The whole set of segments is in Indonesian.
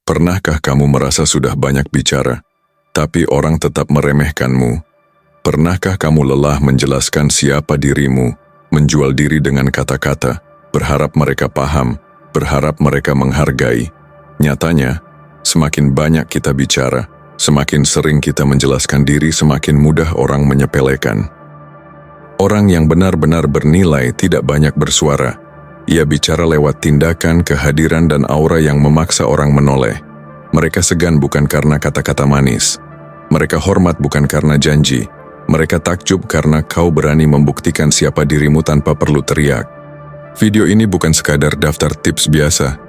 Pernahkah kamu merasa sudah banyak bicara, tapi orang tetap meremehkanmu? Pernahkah kamu lelah menjelaskan siapa dirimu, menjual diri dengan kata-kata, berharap mereka paham, berharap mereka menghargai? Nyatanya, semakin banyak kita bicara, semakin sering kita menjelaskan diri, semakin mudah orang menyepelekan. Orang yang benar-benar bernilai tidak banyak bersuara. Ia bicara lewat tindakan, kehadiran, dan aura yang memaksa orang menoleh. Mereka segan bukan karena kata-kata manis. Mereka hormat bukan karena janji. Mereka takjub karena kau berani membuktikan siapa dirimu tanpa perlu teriak. Video ini bukan sekadar daftar tips biasa.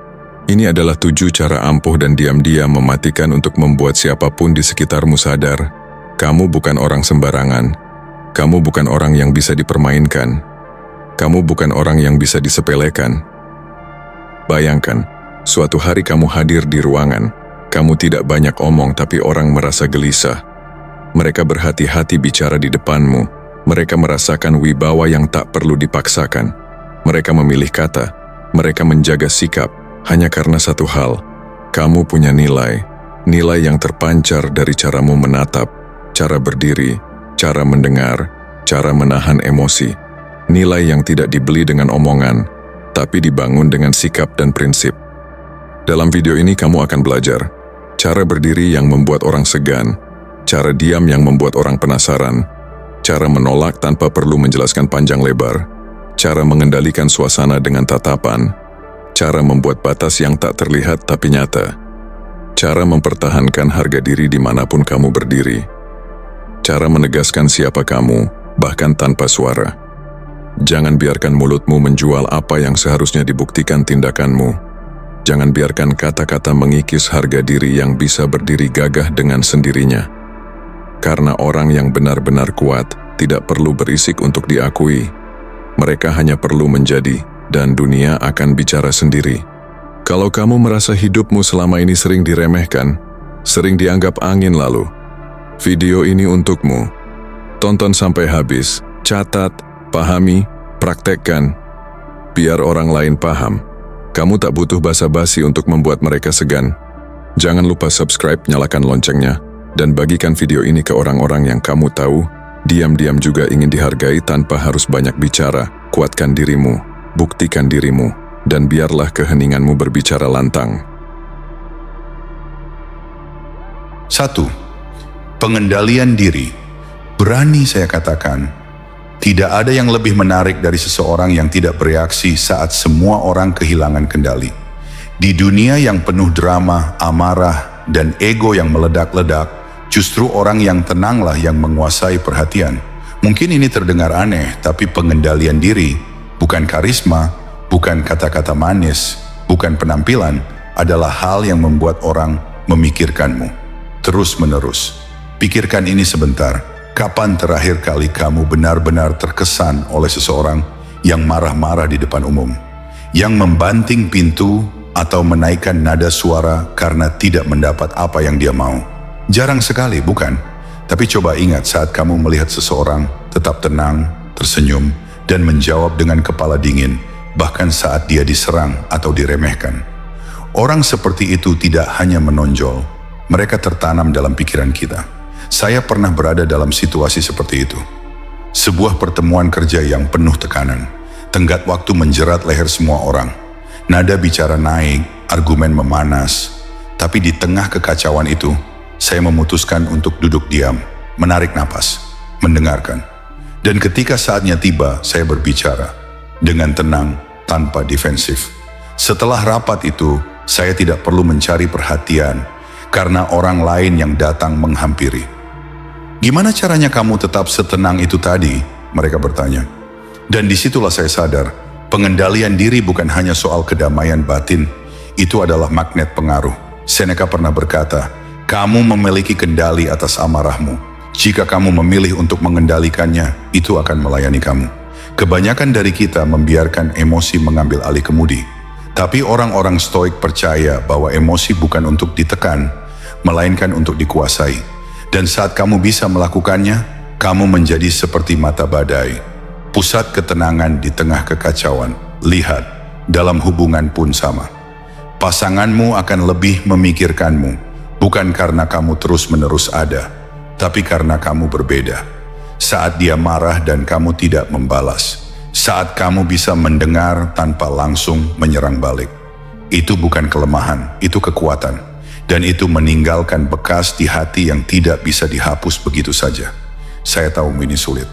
Ini adalah 7 cara ampuh dan diam-diam mematikan untuk membuat siapapun di sekitarmu sadar. Kamu bukan orang sembarangan. Kamu bukan orang yang bisa dipermainkan. Kamu bukan orang yang bisa disepelekan. Bayangkan, suatu hari kamu hadir di ruangan. Kamu tidak banyak omong tapi orang merasa gelisah. Mereka berhati-hati bicara di depanmu. Mereka merasakan wibawa yang tak perlu dipaksakan. Mereka memilih kata. Mereka menjaga sikap hanya karena satu hal. Kamu punya nilai. Nilai yang terpancar dari caramu menatap, cara berdiri, cara mendengar, cara menahan emosi. Nilai yang tidak dibeli dengan omongan, tapi dibangun dengan sikap dan prinsip. Dalam video ini kamu akan belajar cara berdiri yang membuat orang segan, cara diam yang membuat orang penasaran, cara menolak tanpa perlu menjelaskan panjang lebar, cara mengendalikan suasana dengan tatapan, cara membuat batas yang tak terlihat tapi nyata, cara mempertahankan harga diri dimanapun kamu berdiri, cara menegaskan siapa kamu, bahkan tanpa suara. Jangan biarkan mulutmu menjual apa yang seharusnya dibuktikan tindakanmu. Jangan biarkan kata-kata mengikis harga diri yang bisa berdiri gagah dengan sendirinya. Karena orang yang benar-benar kuat tidak perlu berisik untuk diakui. Mereka hanya perlu menjadi, dan dunia akan bicara sendiri. Kalau kamu merasa hidupmu selama ini sering diremehkan, sering dianggap angin lalu, video ini untukmu. Tonton sampai habis, catat, pahami, praktekkan, biar orang lain paham. Kamu tak butuh basa-basi untuk membuat mereka segan. Jangan lupa subscribe, nyalakan loncengnya, dan bagikan video ini ke orang-orang yang kamu tahu. Diam-diam juga ingin dihargai tanpa harus banyak bicara. Kuatkan dirimu, buktikan dirimu, dan biarlah keheninganmu berbicara lantang. 1. Pengendalian diri. Berani saya katakan, tidak ada yang lebih menarik dari seseorang yang tidak bereaksi saat semua orang kehilangan kendali. Di dunia yang penuh drama, amarah, dan ego yang meledak-ledak, justru orang yang tenanglah yang menguasai perhatian. Mungkin ini terdengar aneh, tapi pengendalian diri, bukan karisma, bukan kata-kata manis, bukan penampilan, adalah hal yang membuat orang memikirkanmu terus-menerus. Pikirkan ini sebentar. Kapan terakhir kali kamu benar-benar terkesan oleh seseorang yang marah-marah di depan umum? Yang membanting pintu atau menaikkan nada suara karena tidak mendapat apa yang dia mau? Jarang sekali, bukan? Tapi coba ingat saat kamu melihat seseorang tetap tenang, tersenyum, dan menjawab dengan kepala dingin, bahkan saat dia diserang atau diremehkan. Orang seperti itu tidak hanya menonjol, mereka tertanam dalam pikiran kita. Saya pernah berada dalam situasi seperti itu. Sebuah pertemuan kerja yang penuh tekanan. Tenggat waktu menjerat leher semua orang. Nada bicara naik, argumen memanas. Tapi di tengah kekacauan itu, saya memutuskan untuk duduk diam, menarik napas, mendengarkan. Dan ketika saatnya tiba, saya berbicara dengan tenang, tanpa defensif. Setelah rapat itu, saya tidak perlu mencari perhatian karena orang lain yang datang menghampiri. Gimana caranya kamu tetap setenang itu tadi? Mereka bertanya. Dan disitulah saya sadar, pengendalian diri bukan hanya soal kedamaian batin, itu adalah magnet pengaruh. Seneca pernah berkata, kamu memiliki kendali atas amarahmu. Jika kamu memilih untuk mengendalikannya, itu akan melayani kamu. Kebanyakan dari kita membiarkan emosi mengambil alih kemudi. Tapi orang-orang stoik percaya bahwa emosi bukan untuk ditekan, melainkan untuk dikuasai. Dan saat kamu bisa melakukannya, kamu menjadi seperti mata badai, pusat ketenangan di tengah kekacauan. Lihat, dalam hubungan pun sama. Pasanganmu akan lebih memikirkanmu, bukan karena kamu terus-menerus ada, tapi karena kamu berbeda. Saat dia marah dan kamu tidak membalas, saat kamu bisa mendengar tanpa langsung menyerang balik. Itu bukan kelemahan, itu kekuatan. Dan itu meninggalkan bekas di hati yang tidak bisa dihapus begitu saja. Saya tahu ini sulit.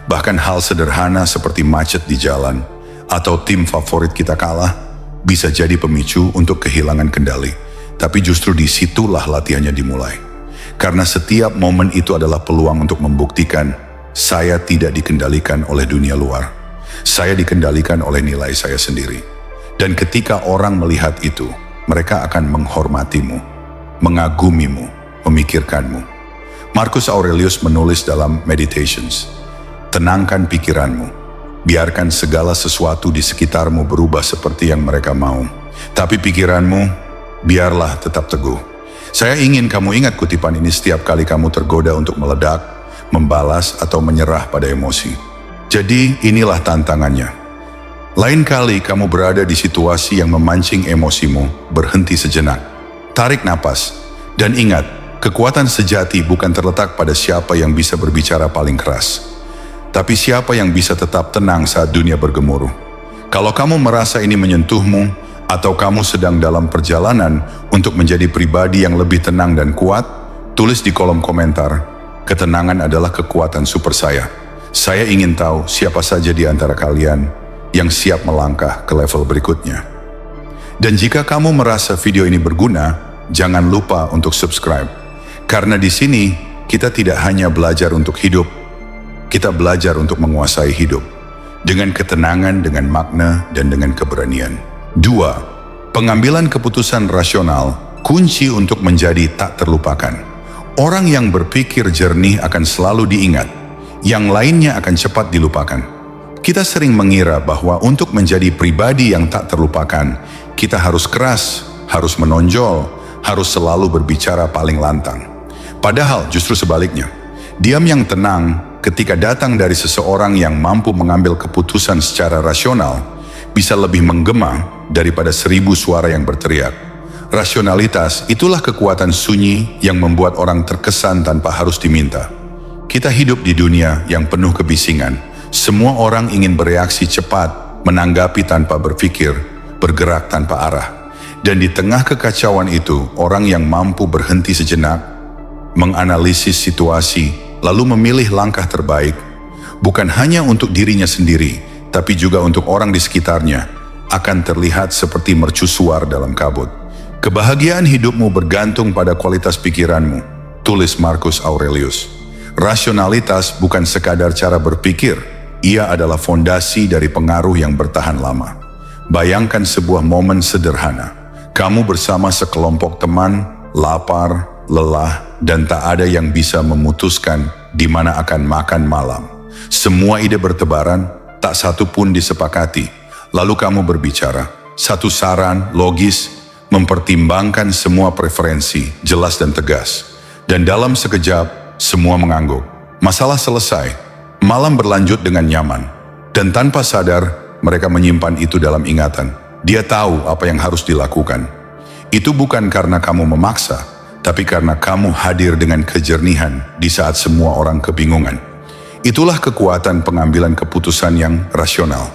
Bahkan hal sederhana seperti macet di jalan, atau tim favorit kita kalah, bisa jadi pemicu untuk kehilangan kendali. Tapi justru disitulah latihannya dimulai. Karena setiap momen itu adalah peluang untuk membuktikan, saya tidak dikendalikan oleh dunia luar. Saya dikendalikan oleh nilai saya sendiri. Dan ketika orang melihat itu, mereka akan menghormatimu, mengagumimu, memikirkanmu. Marcus Aurelius menulis dalam Meditations, tenangkan pikiranmu. Biarkan segala sesuatu di sekitarmu berubah seperti yang mereka mau. Tapi pikiranmu, biarlah tetap teguh. Saya ingin kamu ingat kutipan ini setiap kali kamu tergoda untuk meledak, membalas, atau menyerah pada emosi. Jadi inilah tantangannya. Lain kali kamu berada di situasi yang memancing emosimu, berhenti sejenak. Tarik napas, dan ingat, kekuatan sejati bukan terletak pada siapa yang bisa berbicara paling keras, tapi siapa yang bisa tetap tenang saat dunia bergemuruh. Kalau kamu merasa ini menyentuhmu, atau kamu sedang dalam perjalanan untuk menjadi pribadi yang lebih tenang dan kuat, tulis di kolom komentar, ketenangan adalah kekuatan super saya. Saya ingin tahu siapa saja di antara kalian yang siap melangkah ke level berikutnya. Dan jika kamu merasa video ini berguna, jangan lupa untuk subscribe. Karena di sini, kita tidak hanya belajar untuk hidup, kita belajar untuk menguasai hidup dengan ketenangan, dengan makna, dan dengan keberanian. 2. Pengambilan keputusan rasional, kunci untuk menjadi tak terlupakan. Orang yang berpikir jernih akan selalu diingat, yang lainnya akan cepat dilupakan. Kita sering mengira bahwa untuk menjadi pribadi yang tak terlupakan, kita harus keras, harus menonjol, harus selalu berbicara paling lantang. Padahal justru sebaliknya, diam yang tenang ketika datang dari seseorang yang mampu mengambil keputusan secara rasional bisa lebih menggema daripada 1000 suara yang berteriak. Rasionalitas itulah kekuatan sunyi yang membuat orang terkesan tanpa harus diminta. Kita hidup di dunia yang penuh kebisingan. Semua orang ingin bereaksi cepat, menanggapi tanpa berpikir, bergerak tanpa arah. Dan di tengah kekacauan itu, orang yang mampu berhenti sejenak, menganalisis situasi, lalu memilih langkah terbaik, bukan hanya untuk dirinya sendiri, tapi juga untuk orang di sekitarnya, akan terlihat seperti mercusuar dalam kabut. Kebahagiaan hidupmu bergantung pada kualitas pikiranmu, tulis Marcus Aurelius. Rasionalitas bukan sekadar cara berpikir, ia adalah fondasi dari pengaruh yang bertahan lama. Bayangkan sebuah momen sederhana, kamu bersama sekelompok teman, lapar, lelah, dan tak ada yang bisa memutuskan di mana akan makan malam. Semua ide bertebaran, tak satu pun disepakati. Lalu kamu berbicara, satu saran, logis, mempertimbangkan semua preferensi, jelas dan tegas. Dan dalam sekejap, semua mengangguk. Masalah selesai, malam berlanjut dengan nyaman. Dan tanpa sadar, mereka menyimpan itu dalam ingatan. Dia tahu apa yang harus dilakukan. Itu bukan karena kamu memaksa, tapi karena kamu hadir dengan kejernihan di saat semua orang kebingungan. Itulah kekuatan pengambilan keputusan yang rasional.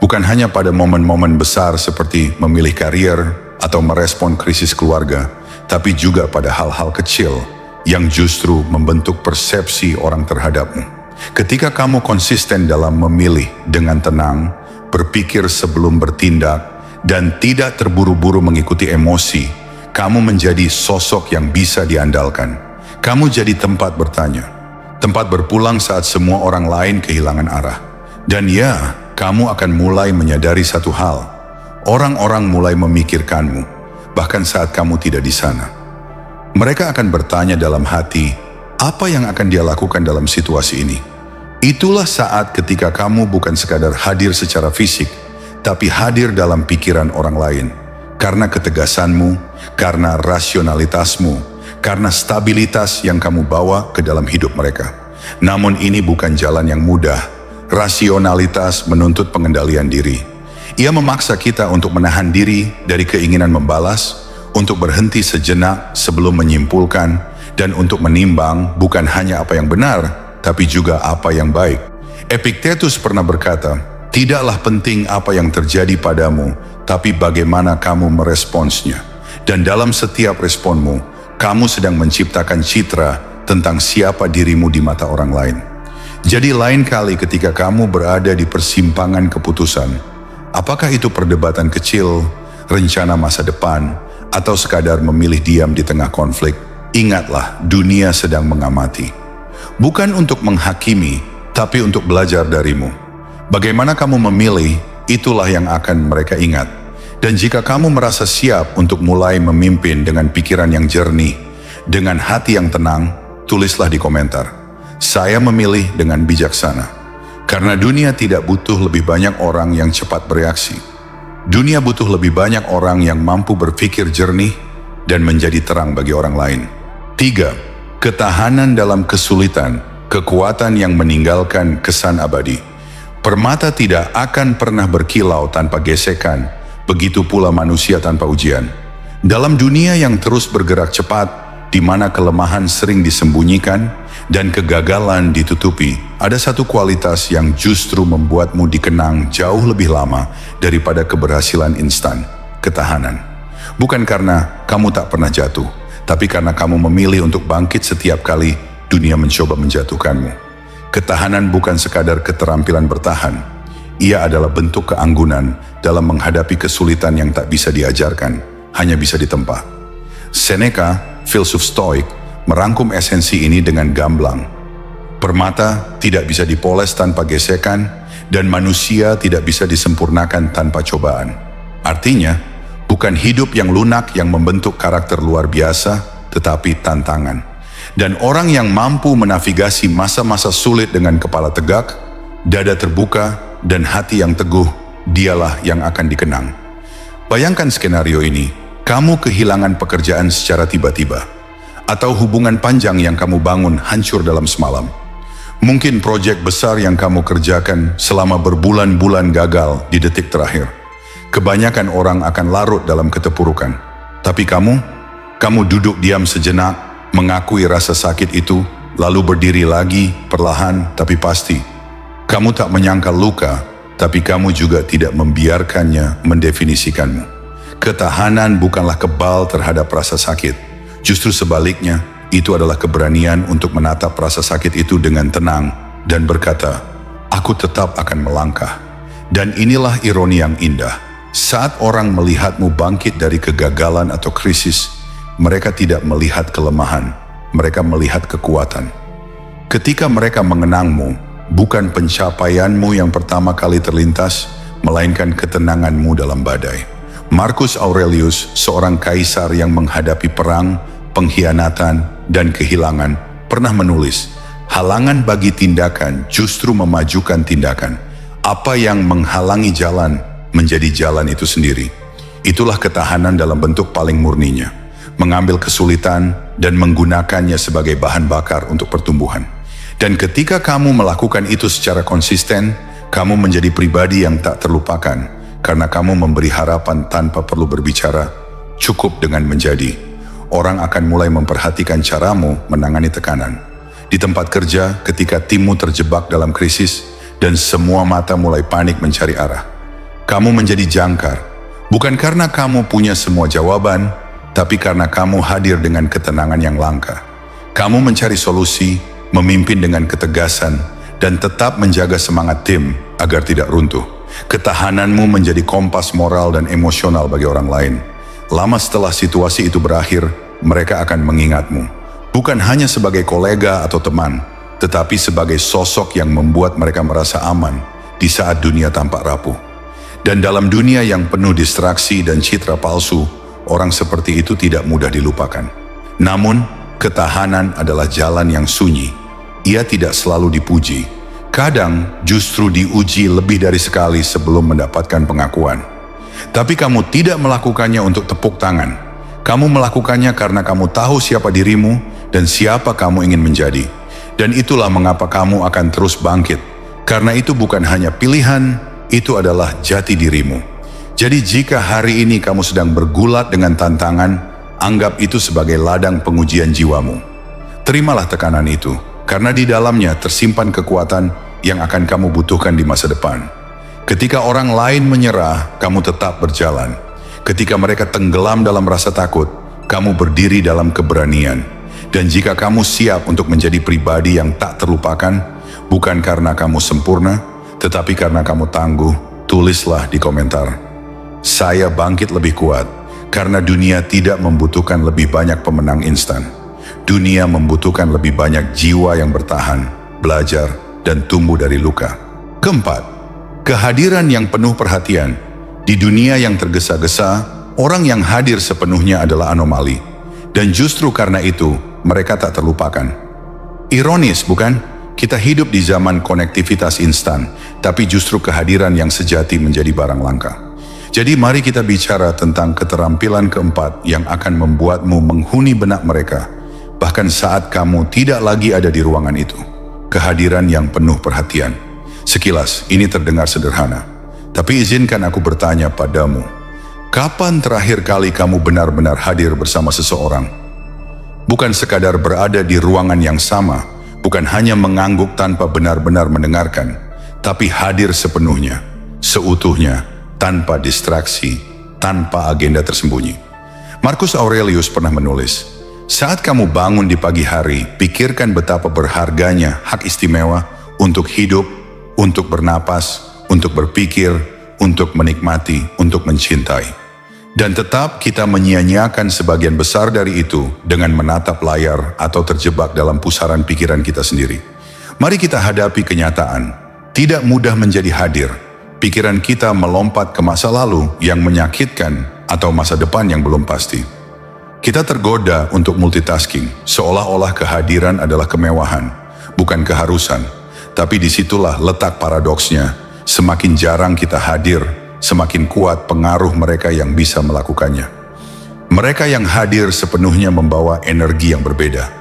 Bukan hanya pada momen-momen besar seperti memilih karier atau merespon krisis keluarga, tapi juga pada hal-hal kecil yang justru membentuk persepsi orang terhadapmu. Ketika kamu konsisten dalam memilih dengan tenang, berpikir sebelum bertindak, dan tidak terburu-buru mengikuti emosi, kamu menjadi sosok yang bisa diandalkan. Kamu jadi tempat bertanya, tempat berpulang saat semua orang lain kehilangan arah. Dan ya, kamu akan mulai menyadari satu hal, orang-orang mulai memikirkanmu, bahkan saat kamu tidak di sana. Mereka akan bertanya dalam hati, apa yang akan dia lakukan dalam situasi ini? Itulah saat ketika kamu bukan sekadar hadir secara fisik, tapi hadir dalam pikiran orang lain. Karena ketegasanmu, karena rasionalitasmu, karena stabilitas yang kamu bawa ke dalam hidup mereka. Namun ini bukan jalan yang mudah. Rasionalitas menuntut pengendalian diri. Ia memaksa kita untuk menahan diri dari keinginan membalas, untuk berhenti sejenak sebelum menyimpulkan, dan untuk menimbang bukan hanya apa yang benar, tapi juga apa yang baik. Epictetus pernah berkata, "Tidaklah penting apa yang terjadi padamu, tapi bagaimana kamu meresponsnya. Dan dalam setiap responmu, kamu sedang menciptakan citra tentang siapa dirimu di mata orang lain." Jadi lain kali ketika kamu berada di persimpangan keputusan, apakah itu perdebatan kecil, rencana masa depan, atau sekadar memilih diam di tengah konflik, ingatlah dunia sedang mengamati. Bukan untuk menghakimi, tapi untuk belajar darimu. Bagaimana kamu memilih, itulah yang akan mereka ingat. Dan jika kamu merasa siap untuk mulai memimpin dengan pikiran yang jernih, dengan hati yang tenang, tulislah di komentar, "Saya memilih dengan bijaksana." Karena dunia tidak butuh lebih banyak orang yang cepat bereaksi. Dunia butuh lebih banyak orang yang mampu berpikir jernih dan menjadi terang bagi orang lain. 3. Ketahanan dalam kesulitan, kekuatan yang meninggalkan kesan abadi. Permata tidak akan pernah berkilau tanpa gesekan, begitu pula manusia tanpa ujian. Dalam dunia yang terus bergerak cepat, di mana kelemahan sering disembunyikan dan kegagalan ditutupi, ada satu kualitas yang justru membuatmu dikenang jauh lebih lama daripada keberhasilan instan: ketahanan. Bukan karena kamu tak pernah jatuh, tapi karena kamu memilih untuk bangkit setiap kali dunia mencoba menjatuhkanmu. Ketahanan bukan sekadar keterampilan bertahan, ia adalah bentuk keanggunan dalam menghadapi kesulitan yang tak bisa diajarkan, hanya bisa ditempa. Seneca, filsuf Stoik, merangkum esensi ini dengan gamblang. Permata tidak bisa dipoles tanpa gesekan, dan manusia tidak bisa disempurnakan tanpa cobaan. Artinya, bukan hidup yang lunak yang membentuk karakter luar biasa, tetapi tantangan. Dan orang yang mampu menavigasi masa-masa sulit dengan kepala tegak, dada terbuka, dan hati yang teguh, dialah yang akan dikenang. Bayangkan skenario ini, kamu kehilangan pekerjaan secara tiba-tiba, atau hubungan panjang yang kamu bangun hancur dalam semalam. Mungkin proyek besar yang kamu kerjakan selama berbulan-bulan gagal di detik terakhir. Kebanyakan orang akan larut dalam keterpurukan. Tapi kamu duduk diam sejenak, mengakui rasa sakit itu, lalu berdiri lagi, perlahan tapi pasti. Kamu tak menyangkal luka, tapi kamu juga tidak membiarkannya mendefinisikanmu. Ketahanan bukanlah kebal terhadap rasa sakit. Justru sebaliknya, itu adalah keberanian untuk menatap rasa sakit itu dengan tenang dan berkata, "Aku tetap akan melangkah." Dan inilah ironi yang indah. Saat orang melihatmu bangkit dari kegagalan atau krisis, mereka tidak melihat kelemahan, mereka melihat kekuatan. Ketika mereka mengenangmu, bukan pencapaianmu yang pertama kali terlintas, melainkan ketenanganmu dalam badai. Marcus Aurelius, seorang kaisar yang menghadapi perang, pengkhianatan, dan kehilangan, pernah menulis, "Halangan bagi tindakan justru memajukan tindakan. Apa yang menghalangi jalan, menjadi jalan itu sendiri." Itulah ketahanan dalam bentuk paling murninya, mengambil kesulitan dan menggunakannya sebagai bahan bakar untuk pertumbuhan. Dan ketika kamu melakukan itu secara konsisten, kamu menjadi pribadi yang tak terlupakan, karena kamu memberi harapan tanpa perlu berbicara, cukup dengan menjadi. Orang akan mulai memperhatikan caramu menangani tekanan. Di tempat kerja, ketika timmu terjebak dalam krisis, dan semua mata mulai panik mencari arah, kamu menjadi jangkar, bukan karena kamu punya semua jawaban, tapi karena kamu hadir dengan ketenangan yang langka. Kamu mencari solusi, memimpin dengan ketegasan, dan tetap menjaga semangat tim agar tidak runtuh. Ketahananmu menjadi kompas moral dan emosional bagi orang lain. Lama setelah situasi itu berakhir, mereka akan mengingatmu, bukan hanya sebagai kolega atau teman, tetapi sebagai sosok yang membuat mereka merasa aman di saat dunia tampak rapuh. Dan dalam dunia yang penuh distraksi dan citra palsu, orang seperti itu tidak mudah dilupakan. Namun, ketahanan adalah jalan yang sunyi. Ia tidak selalu dipuji. Kadang justru diuji lebih dari sekali sebelum mendapatkan pengakuan. Tapi kamu tidak melakukannya untuk tepuk tangan. Kamu melakukannya karena kamu tahu siapa dirimu dan siapa kamu ingin menjadi. Dan itulah mengapa kamu akan terus bangkit. Karena itu bukan hanya pilihan, itu adalah jati dirimu. Jadi jika hari ini kamu sedang bergulat dengan tantangan, anggap itu sebagai ladang pengujian jiwamu. Terimalah tekanan itu, karena di dalamnya tersimpan kekuatan yang akan kamu butuhkan di masa depan. Ketika orang lain menyerah, kamu tetap berjalan. Ketika mereka tenggelam dalam rasa takut, kamu berdiri dalam keberanian. Dan jika kamu siap untuk menjadi pribadi yang tak terlupakan, bukan karena kamu sempurna, tetapi karena kamu tangguh, tulislah di komentar. Saya bangkit lebih kuat, karena dunia tidak membutuhkan lebih banyak pemenang instan. Dunia membutuhkan lebih banyak jiwa yang bertahan, belajar, dan tumbuh dari luka. Keempat, kehadiran yang penuh perhatian. Di dunia yang tergesa-gesa, orang yang hadir sepenuhnya adalah anomali. Dan justru karena itu, mereka tak terlupakan. Ironis, bukan? Kita hidup di zaman konektivitas instan, tapi justru kehadiran yang sejati menjadi barang langka. Jadi mari kita bicara tentang keterampilan keempat yang akan membuatmu menghuni benak mereka, bahkan saat kamu tidak lagi ada di ruangan itu. Kehadiran yang penuh perhatian. Sekilas, ini terdengar sederhana. Tapi izinkan aku bertanya padamu, kapan terakhir kali kamu benar-benar hadir bersama seseorang? Bukan sekadar berada di ruangan yang sama, bukan hanya mengangguk tanpa benar-benar mendengarkan, tapi hadir sepenuhnya, seutuhnya, tanpa distraksi, tanpa agenda tersembunyi. Marcus Aurelius pernah menulis, saat kamu bangun di pagi hari, pikirkan betapa berharganya hak istimewa untuk hidup, untuk bernapas, untuk berpikir, untuk menikmati, untuk mencintai. Dan tetap kita menyia-nyiakan sebagian besar dari itu dengan menatap layar atau terjebak dalam pusaran pikiran kita sendiri. Mari kita hadapi kenyataan. Tidak mudah menjadi hadir. Pikiran kita melompat ke masa lalu yang menyakitkan atau masa depan yang belum pasti. Kita tergoda untuk multitasking, seolah-olah kehadiran adalah kemewahan, bukan keharusan. Tapi disitulah letak paradoksnya. Semakin jarang kita hadir, semakin kuat pengaruh mereka yang bisa melakukannya. Mereka yang hadir sepenuhnya membawa energi yang berbeda.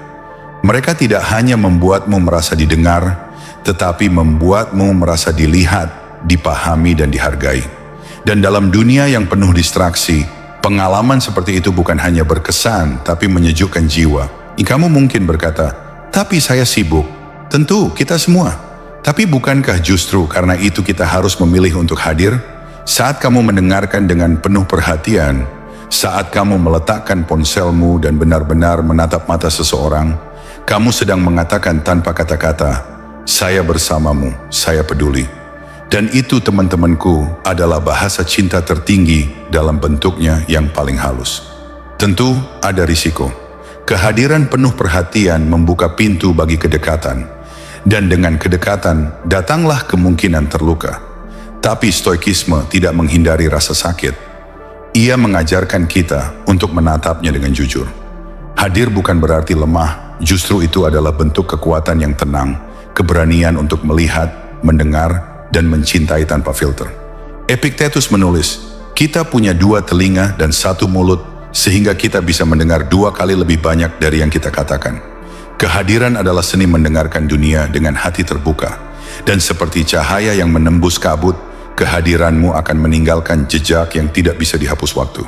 Mereka tidak hanya membuatmu merasa didengar, tetapi membuatmu merasa dilihat, dipahami, dan dihargai. Dan dalam dunia yang penuh distraksi, pengalaman seperti itu bukan hanya berkesan, tapi menyejukkan jiwa. Kamu mungkin berkata, tapi saya sibuk. Tentu, kita semua. Tapi bukankah justru karena itu kita harus memilih untuk hadir? Saat kamu mendengarkan dengan penuh perhatian, saat kamu meletakkan ponselmu dan benar-benar menatap mata seseorang, kamu sedang mengatakan tanpa kata-kata, saya bersamamu, saya peduli. Dan itu teman-temanku adalah bahasa cinta tertinggi dalam bentuknya yang paling halus. Tentu ada risiko. Kehadiran penuh perhatian membuka pintu bagi kedekatan. Dan dengan kedekatan datanglah kemungkinan terluka. Tapi stoikisme tidak menghindari rasa sakit. Ia mengajarkan kita untuk menatapnya dengan jujur. Hadir bukan berarti lemah, justru itu adalah bentuk kekuatan yang tenang, keberanian untuk melihat, mendengar, dan mencintai tanpa filter. Epictetus menulis, kita punya 2 telinga dan 1 mulut, sehingga kita bisa mendengar 2 kali lebih banyak dari yang kita katakan. Kehadiran adalah seni mendengarkan dunia dengan hati terbuka. Dan seperti cahaya yang menembus kabut, kehadiranmu akan meninggalkan jejak yang tidak bisa dihapus waktu.